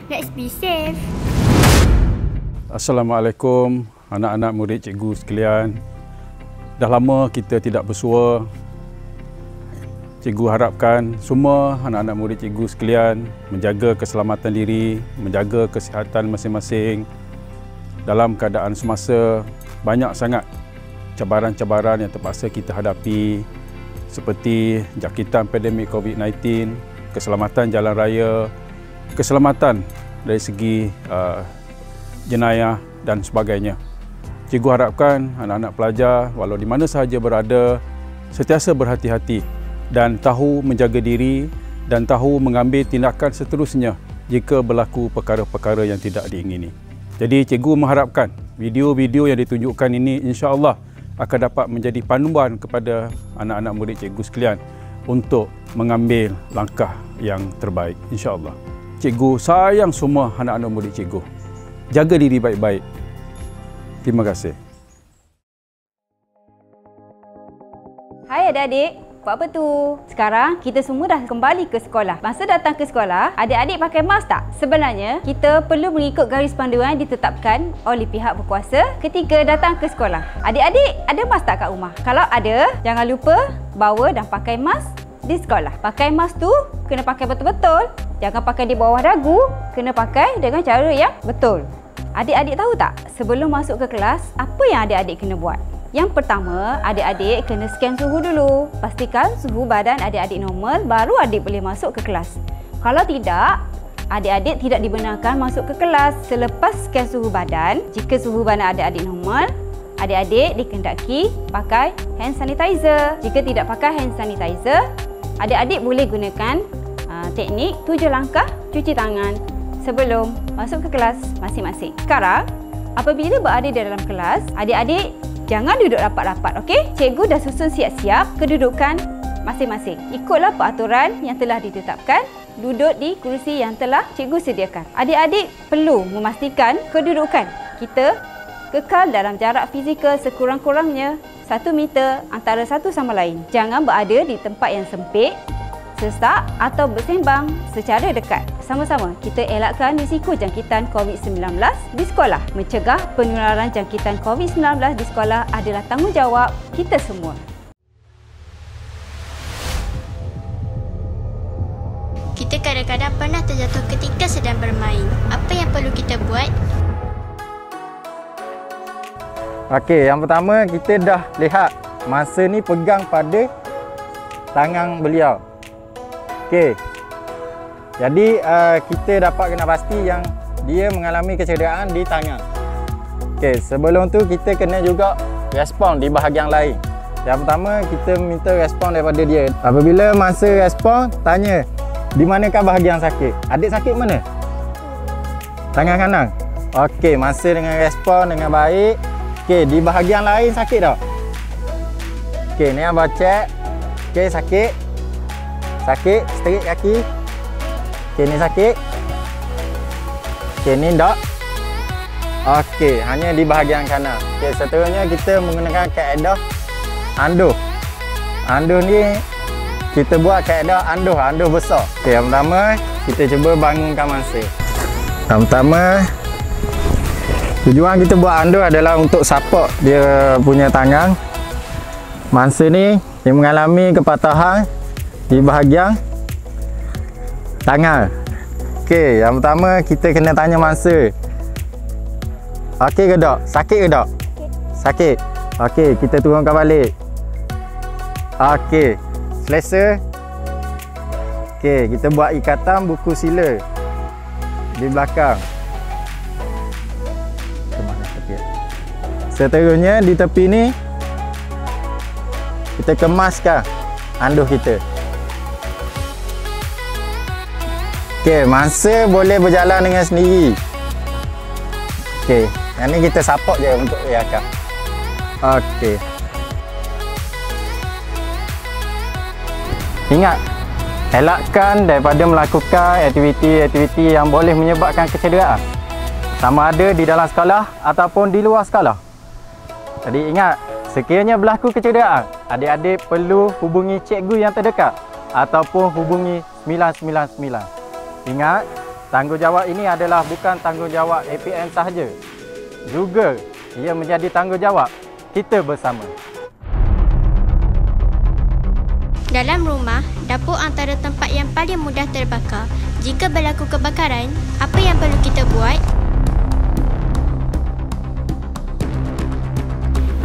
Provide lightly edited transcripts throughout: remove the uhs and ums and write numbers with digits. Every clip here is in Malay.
Let's be safe. Assalamualaikum anak-anak murid cikgu sekalian. Dah lama kita tidak bersua. Cikgu harapkan semua anak-anak murid cikgu sekalian menjaga keselamatan diri, menjaga kesihatan masing-masing. Dalam keadaan semasa banyak sangat cabaran-cabaran yang terpaksa kita hadapi seperti jangkitan pandemik COVID-19, keselamatan jalan raya, keselamatan dari segi jenayah dan sebagainya. Cikgu harapkan anak-anak pelajar walau di mana sahaja berada sentiasa berhati-hati dan tahu menjaga diri dan tahu mengambil tindakan seterusnya jika berlaku perkara-perkara yang tidak diingini. Jadi cikgu mengharapkan video-video yang ditunjukkan ini insya-Allah akan dapat menjadi panduan kepada anak-anak murid cikgu sekalian untuk mengambil langkah yang terbaik insya-Allah. Cikgu sayang semua anak-anak murid cikgu. Jaga diri baik-baik. Terima kasih. Hai adik-adik, buat apa tu? Sekarang kita semua dah kembali ke sekolah. Masa datang ke sekolah, adik-adik pakai mask tak? Sebenarnya, kita perlu mengikut garis panduan yang ditetapkan oleh pihak berkuasa ketika datang ke sekolah. Adik-adik, ada mask tak kat rumah? Kalau ada, jangan lupa bawa dan pakai mask di sekolah. Pakai mask tu kena pakai betul-betul. Jangan pakai di bawah dagu, kena pakai dengan cara yang betul. Adik-adik tahu tak, sebelum masuk ke kelas, apa yang adik-adik kena buat? Yang pertama, adik-adik kena scan suhu dulu. Pastikan suhu badan adik-adik normal, baru adik boleh masuk ke kelas. Kalau tidak, adik-adik tidak dibenarkan masuk ke kelas. Selepas scan suhu badan, jika suhu badan adik-adik normal, adik-adik dikehendaki pakai hand sanitizer. Jika tidak pakai hand sanitizer, adik-adik boleh gunakan teknik 7 langkah cuci tangan sebelum masuk ke kelas masing-masing. Sekarang, apabila berada di dalam kelas, adik-adik jangan duduk rapat-rapat, okey? Cikgu dah susun siap-siap kedudukan masing-masing. Ikutlah peraturan yang telah ditetapkan, duduk di kursi yang telah cikgu sediakan. Adik-adik perlu memastikan kedudukan kita kekal dalam jarak fizikal sekurang-kurangnya 1 meter antara satu sama lain. Jangan berada di tempat yang sempit, sesak atau bersembang secara dekat. Sama-sama kita elakkan risiko jangkitan COVID-19 di sekolah. Mencegah penularan jangkitan COVID-19 di sekolah adalah tanggungjawab kita semua. Kita kadang-kadang pernah terjatuh ketika sedang bermain. Apa yang perlu kita buat? Okey, yang pertama kita dah lihat masa ni pegang pada tangan beliau. Okey. Jadi kita dapat kena pasti yang dia mengalami kecederaan di tangan. Okey, sebelum tu kita kena juga respon di bahagian lain. Yang pertama kita minta respon daripada dia. Apabila masa respon, tanya di manakah bahagian sakit? Adik sakit mana? Tangan kanan. Okey, masa dengan respon dengan baik. Okey, di bahagian lain sakit tak? Okey, ni abang cek. Okey, sakit. Sakit, straight kaki. Okey, ni sakit. Okey, ni tak. Okey, hanya di bahagian kanan. Okey, seterusnya kita menggunakan kaedah anduh. Anduh ni kita buat kaedah anduh besar. Okey, yang pertama kita cuba bangunkan mangsa. Yang pertama tujuan kita buat anduh adalah untuk support dia punya tangan. Mangsa ni dia mengalami kepatahan di bahagian tangan. Okey, yang pertama kita kena tanya mangsa. Okey ke tak? Sakit ke tak? Sakit. Okey, kita turunkan balik. Okey, selesa. Okey, kita buat ikatan buku sila di belakang. Seterusnya di tepi ni kita kemaskan anduh kita. Okey, mangsa boleh berjalan dengan sendiri. Okey, yang ni kita support je untuk riakan. Okey. Ingat, elakkan daripada melakukan aktiviti-aktiviti yang boleh menyebabkan kecederaan. Sama ada di dalam sekolah ataupun di luar sekolah. Jadi ingat, sekiranya berlaku kecederaan, adik-adik perlu hubungi cikgu yang terdekat ataupun hubungi 999. Ingat, Tanggungjawab ini adalah bukan tanggungjawab APM sahaja. Juga ia menjadi tanggungjawab kita bersama. Dalam rumah, dapur antara tempat yang paling mudah terbakar. Jika berlaku kebakaran, apa yang perlu kita buat?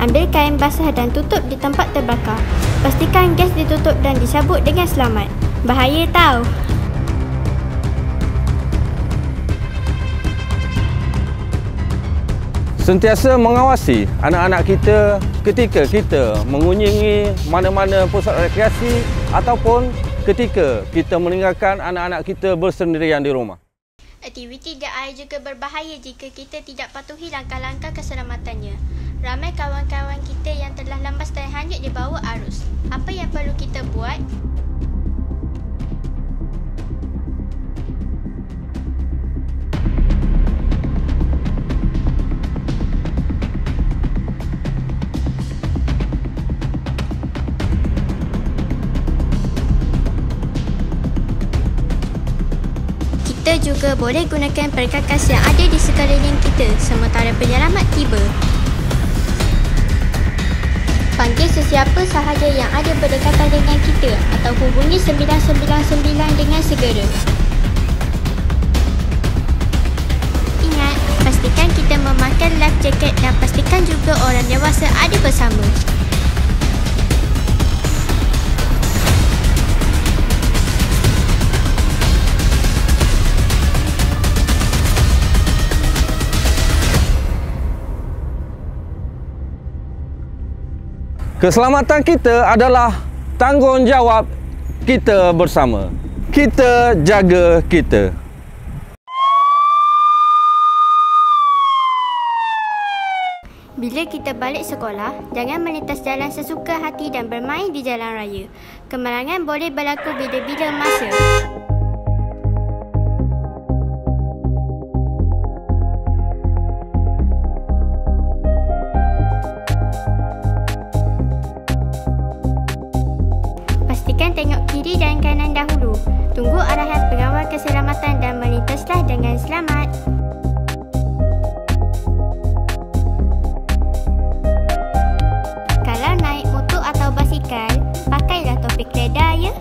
Ambil kain basah dan tutup di tempat terbakar. Pastikan gas ditutup dan dicabut dengan selamat. Bahaya tau! Sentiasa mengawasi anak-anak kita ketika kita mengunjungi mana-mana pusat rekreasi ataupun ketika kita meninggalkan anak-anak kita bersendirian di rumah. Aktiviti di air juga berbahaya jika kita tidak patuhi langkah-langkah keselamatannya. Ramai kawan-kawan kita yang telah lemas dan hanyut di bawah arus. Apa yang perlu kita buat? Kita juga boleh gunakan perkakas yang ada di sekeliling kita sementara penyelamat tiba. Panggil sesiapa sahaja yang ada berdekatan dengan kita atau hubungi 999 dengan segera. Ingat, pastikan kita memakai life jacket dan pastikan juga orang dewasa ada bersama. Keselamatan kita adalah tanggungjawab kita bersama. Kita jaga kita. Bila kita balik sekolah, jangan melintas jalan sesuka hati dan bermain di jalan raya. Kemalangan boleh berlaku bila-bila masa. Pastikan tengok kiri dan kanan dahulu. Tunggu arahan pengawal keselamatan dan melintaslah dengan selamat. Kalau naik motor atau basikal, pakailah topik reda ya.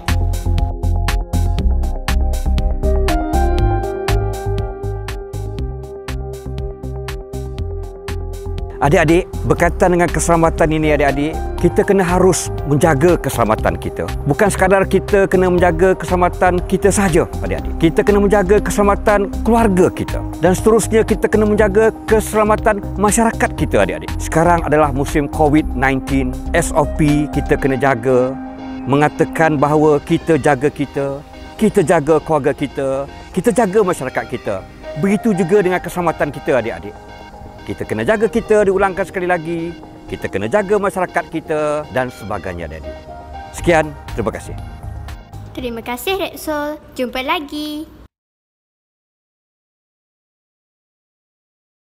Adik-adik, berkaitan dengan keselamatan ini adik-adik, kita kena harus menjaga keselamatan kita. Bukan sekadar kita kena menjaga keselamatan kita sahaja adik-adik. Kita kena menjaga keselamatan keluarga kita. Dan seterusnya kita kena menjaga keselamatan masyarakat kita adik-adik. Sekarang adalah musim COVID-19. SOP kita kena jaga. Mengatakan bahawa kita jaga kita jaga keluarga kita jaga masyarakat kita. Begitu juga dengan keselamatan kita adik-adik. Kita kena jaga kita, diulangkan sekali lagi. Kita kena jaga masyarakat kita dan sebagainya, adik-adik. Sekian, terima kasih. Terima kasih Rexol. Jumpa lagi.